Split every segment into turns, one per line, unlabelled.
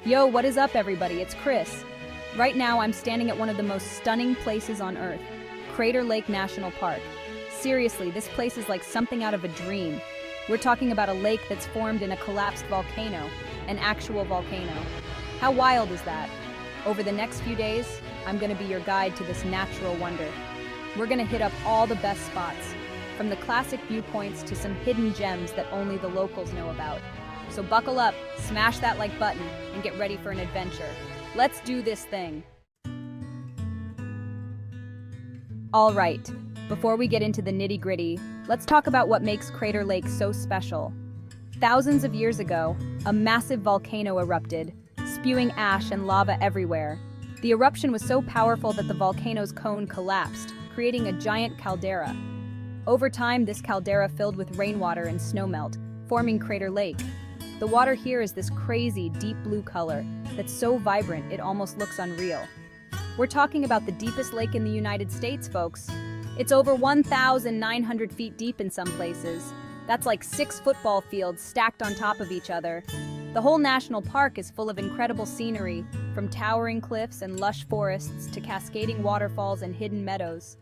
Yo, what is up everybody? It's Chris. Right now I'm standing at one of the most stunning places on Earth, Crater Lake National Park. Seriously, this place is like something out of a dream. We're talking about a lake that's formed in a collapsed volcano, an actual volcano. How wild is that? Over the next few days, I'm gonna be your guide to this natural wonder. We're gonna hit up all the best spots, from the classic viewpoints to some hidden gems that only the locals know about. So buckle up, smash that like button, and get ready for an adventure. Let's do this thing. All right, before we get into the nitty-gritty, let's talk about what makes Crater Lake so special. Thousands of years ago, a massive volcano erupted, spewing ash and lava everywhere. The eruption was so powerful that the volcano's cone collapsed, creating a giant caldera. Over time, this caldera filled with rainwater and snowmelt, forming Crater Lake. The water here is this crazy, deep blue color that's so vibrant it almost looks unreal. We're talking about the deepest lake in the United States, folks. It's over 1,900 feet deep in some places. That's like 6 football fields stacked on top of each other. The whole national park is full of incredible scenery, from towering cliffs and lush forests to cascading waterfalls and hidden meadows.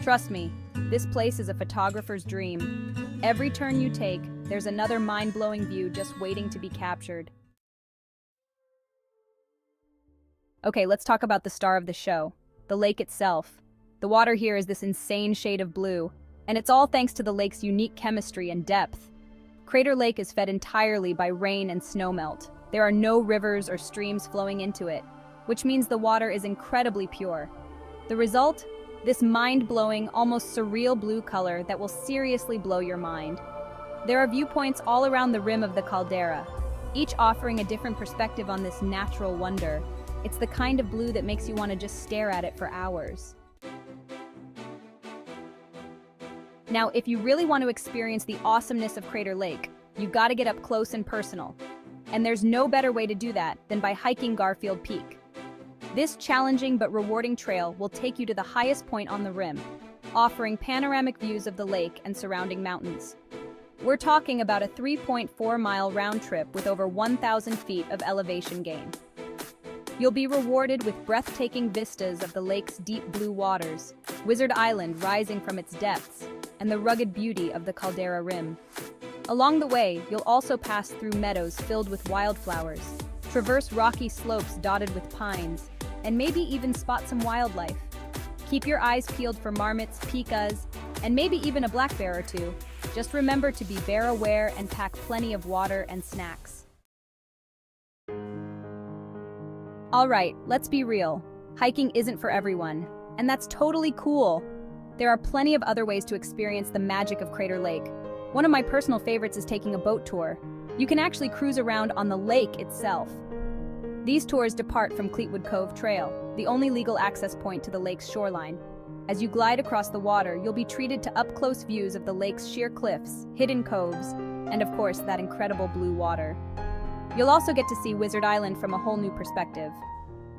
Trust me, this place is a photographer's dream. Every turn you take, there's another mind-blowing view just waiting to be captured. Okay, let's talk about the star of the show, the lake itself. The water here is this insane shade of blue, and it's all thanks to the lake's unique chemistry and depth. Crater Lake is fed entirely by rain and snowmelt. There are no rivers or streams flowing into it, which means the water is incredibly pure. The result? This mind-blowing, almost surreal blue color that will seriously blow your mind. There are viewpoints all around the rim of the caldera, each offering a different perspective on this natural wonder. It's the kind of blue that makes you want to just stare at it for hours. Now, if you really want to experience the awesomeness of Crater Lake, you gotta get up close and personal. And there's no better way to do that than by hiking Garfield Peak. This challenging but rewarding trail will take you to the highest point on the rim, offering panoramic views of the lake and surrounding mountains. We're talking about a 3.4-mile round trip with over 1,000 feet of elevation gain. You'll be rewarded with breathtaking vistas of the lake's deep blue waters, Wizard Island rising from its depths, and the rugged beauty of the caldera rim. Along the way, you'll also pass through meadows filled with wildflowers, traverse rocky slopes dotted with pines, and maybe even spot some wildlife. Keep your eyes peeled for marmots, pikas, and maybe even a black bear or two. Just remember to be bear aware and pack plenty of water and snacks. Alright, let's be real. Hiking isn't for everyone, and that's totally cool. There are plenty of other ways to experience the magic of Crater Lake. One of my personal favorites is taking a boat tour. You can actually cruise around on the lake itself. These tours depart from Cleetwood Cove Trail, the only legal access point to the lake's shoreline. As you glide across the water, you'll be treated to up-close views of the lake's sheer cliffs, hidden coves, and of course, that incredible blue water. You'll also get to see Wizard Island from a whole new perspective.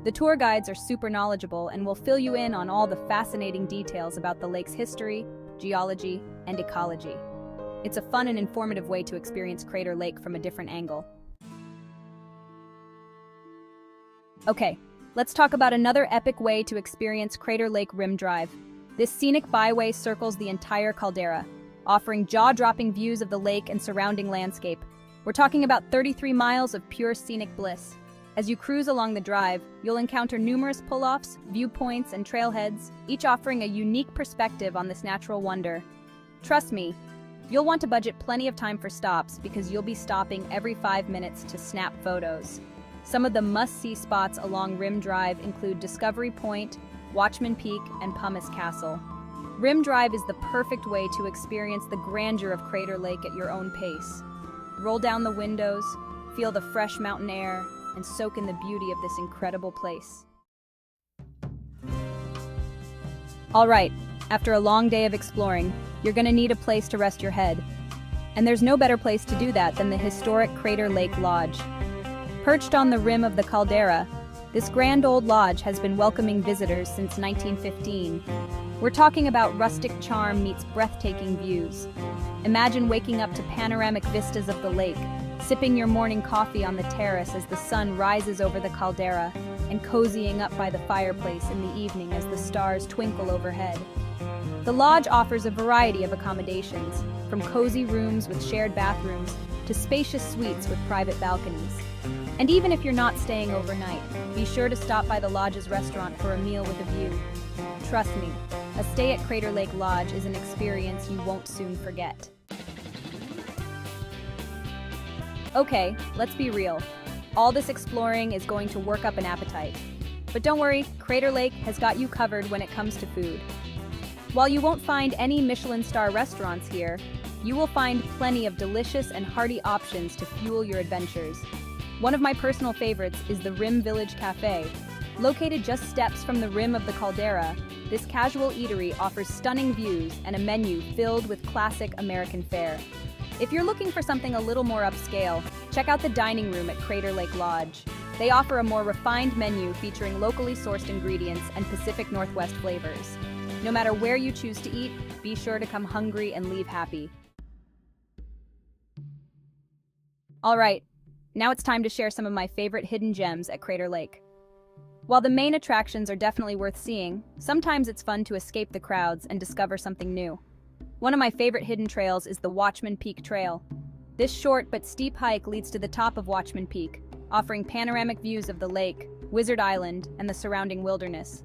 The tour guides are super knowledgeable and will fill you in on all the fascinating details about the lake's history, geology, and ecology. It's a fun and informative way to experience Crater Lake from a different angle. Okay, let's talk about another epic way to experience Crater Lake Rim Drive. This scenic byway circles the entire caldera, offering jaw-dropping views of the lake and surrounding landscape. We're talking about 33 miles of pure scenic bliss. As you cruise along the drive, you'll encounter numerous pull-offs, viewpoints, and trailheads, each offering a unique perspective on this natural wonder. Trust me, you'll want to budget plenty of time for stops because you'll be stopping every 5 minutes to snap photos. Some of the must-see spots along Rim Drive include Discovery Point, Watchman Peak, and Pumice Castle. Rim Drive is the perfect way to experience the grandeur of Crater Lake at your own pace. Roll down the windows, feel the fresh mountain air, and soak in the beauty of this incredible place. All right, after a long day of exploring, you're gonna need a place to rest your head. And there's no better place to do that than the historic Crater Lake Lodge. Perched on the rim of the caldera, this grand old lodge has been welcoming visitors since 1915. We're talking about rustic charm meets breathtaking views. Imagine waking up to panoramic vistas of the lake, sipping your morning coffee on the terrace as the sun rises over the caldera, and cozying up by the fireplace in the evening as the stars twinkle overhead. The lodge offers a variety of accommodations, from cozy rooms with shared bathrooms to spacious suites with private balconies. And even if you're not staying overnight, be sure to stop by the lodge's restaurant for a meal with a view. Trust me, a stay at Crater Lake Lodge is an experience you won't soon forget. Okay, let's be real. All this exploring is going to work up an appetite. But don't worry, Crater Lake has got you covered when it comes to food. While you won't find any Michelin star restaurants here, you will find plenty of delicious and hearty options to fuel your adventures. One of my personal favorites is the Rim Village Cafe. Located just steps from the rim of the caldera, this casual eatery offers stunning views and a menu filled with classic American fare. If you're looking for something a little more upscale, check out the dining room at Crater Lake Lodge. They offer a more refined menu featuring locally sourced ingredients and Pacific Northwest flavors. No matter where you choose to eat, be sure to come hungry and leave happy. All right, now it's time to share some of my favorite hidden gems at Crater Lake. While the main attractions are definitely worth seeing, sometimes it's fun to escape the crowds and discover something new. One of my favorite hidden trails is the Watchman Peak Trail. This short but steep hike leads to the top of Watchman Peak, offering panoramic views of the lake, Wizard Island, and the surrounding wilderness.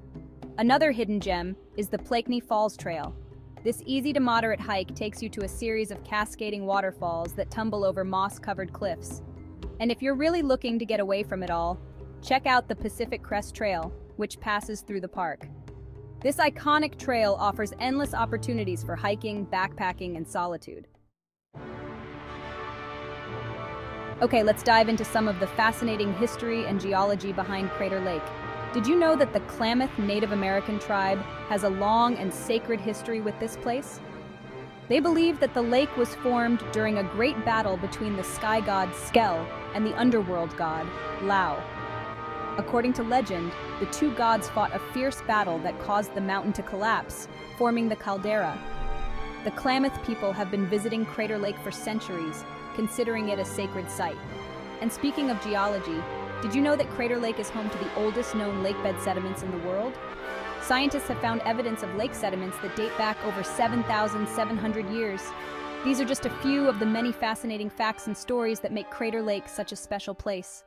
Another hidden gem is the Plaqueney Falls Trail. This easy to moderate hike takes you to a series of cascading waterfalls that tumble over moss-covered cliffs. And if you're really looking to get away from it all, check out the Pacific Crest Trail, which passes through the park. This iconic trail offers endless opportunities for hiking, backpacking, and solitude. Okay, let's dive into some of the fascinating history and geology behind Crater Lake. Did you know that the Klamath Native American tribe has a long and sacred history with this place? They believe that the lake was formed during a great battle between the sky god Skel and the underworld god Lau. According to legend, the two gods fought a fierce battle that caused the mountain to collapse, forming the Caldera. The Klamath people have been visiting Crater Lake for centuries, considering it a sacred site. And speaking of geology, did you know that Crater Lake is home to the oldest known lakebed sediments in the world? Scientists have found evidence of lake sediments that date back over 7,700 years. These are just a few of the many fascinating facts and stories that make Crater Lake such a special place.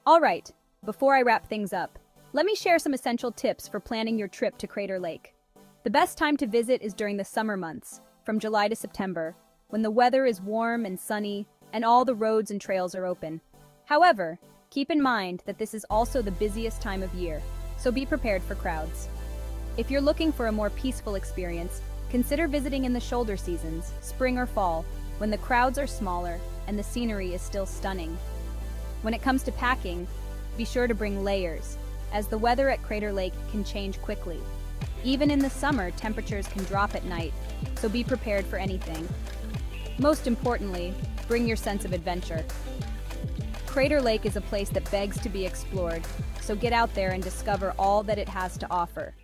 All right, before I wrap things up, let me share some essential tips for planning your trip to Crater Lake. The best time to visit is during the summer months, from July to September, when the weather is warm and sunny, and all the roads and trails are open. However, keep in mind that this is also the busiest time of year, so be prepared for crowds. If you're looking for a more peaceful experience, consider visiting in the shoulder seasons, spring or fall, when the crowds are smaller and the scenery is still stunning. When it comes to packing, be sure to bring layers, as the weather at Crater Lake can change quickly. Even in the summer, temperatures can drop at night, so be prepared for anything. Most importantly, bring your sense of adventure. Crater Lake is a place that begs to be explored, so get out there and discover all that it has to offer.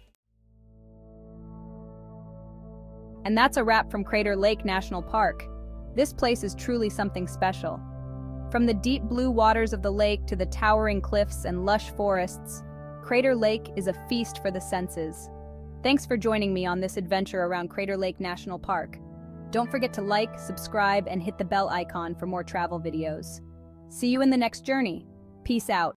And that's a wrap from Crater Lake National Park. This place is truly something special. From the deep blue waters of the lake to the towering cliffs and lush forests, Crater Lake is a feast for the senses. Thanks for joining me on this adventure around Crater Lake National Park. Don't forget to like, subscribe, and hit the bell icon for more travel videos. See you in the next journey. Peace out.